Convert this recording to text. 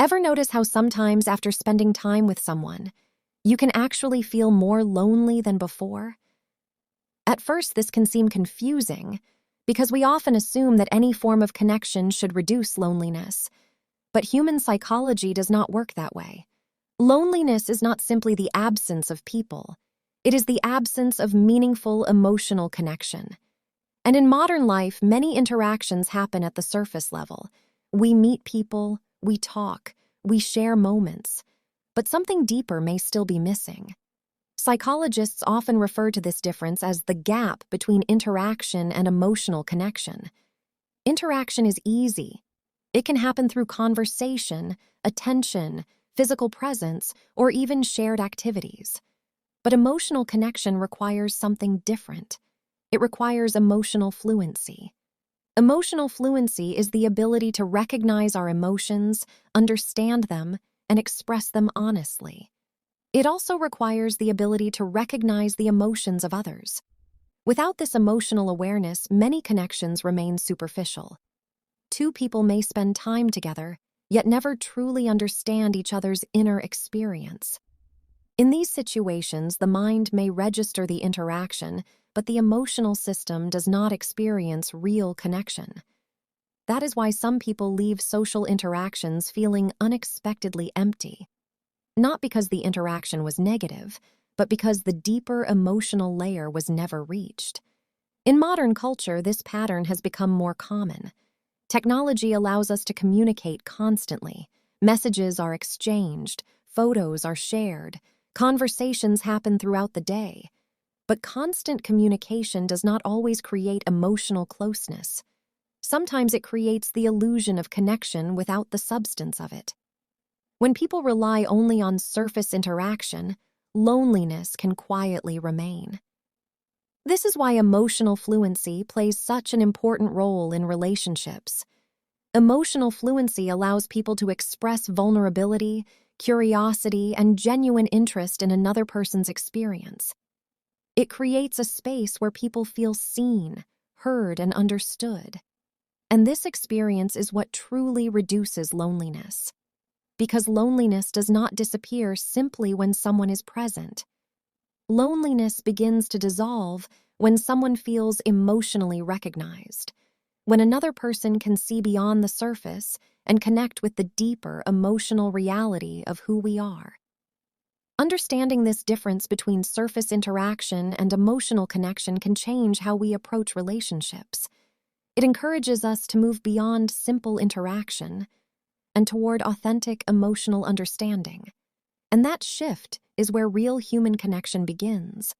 Ever notice how sometimes after spending time with someone, you can actually feel more lonely than before? At first, this can seem confusing because we often assume that any form of connection should reduce loneliness. But human psychology does not work that way. Loneliness is not simply the absence of people. It is the absence of meaningful emotional connection. And in modern life, many interactions happen at the surface level. We meet people, we talk, we share moments, but something deeper may still be missing. Psychologists often refer to this difference as the gap between interaction and emotional connection. Interaction is easy. It can happen through conversation, attention, physical presence, or even shared activities. But emotional connection requires something different. It requires emotional fluency. Emotional fluency is the ability to recognize our emotions, understand them, and express them honestly. It also requires the ability to recognize the emotions of others. Without this emotional awareness, many connections remain superficial. Two people may spend time together, yet never truly understand each other's inner experience. In these situations, the mind may register the interaction, but the emotional system does not experience real connection. That is why some people leave social interactions feeling unexpectedly empty. Not because the interaction was negative, but because the deeper emotional layer was never reached. In modern culture, this pattern has become more common. Technology allows us to communicate constantly. Messages are exchanged, photos are shared, conversations happen throughout the day. But constant communication does not always create emotional closeness. Sometimes it creates the illusion of connection without the substance of it. When people rely only on surface interaction, loneliness can quietly remain. This is why emotional fluency plays such an important role in relationships. Emotional fluency allows people to express vulnerability, curiosity, and genuine interest in another person's experience. It creates a space where people feel seen, heard, and understood. And this experience is what truly reduces loneliness. Because loneliness does not disappear simply when someone is present. Loneliness begins to dissolve when someone feels emotionally recognized, when another person can see beyond the surface and connect with the deeper emotional reality of who we are. Understanding this difference between surface interaction and emotional connection can change how we approach relationships. It encourages us to move beyond simple interaction and toward authentic emotional understanding. And that shift is where real human connection begins.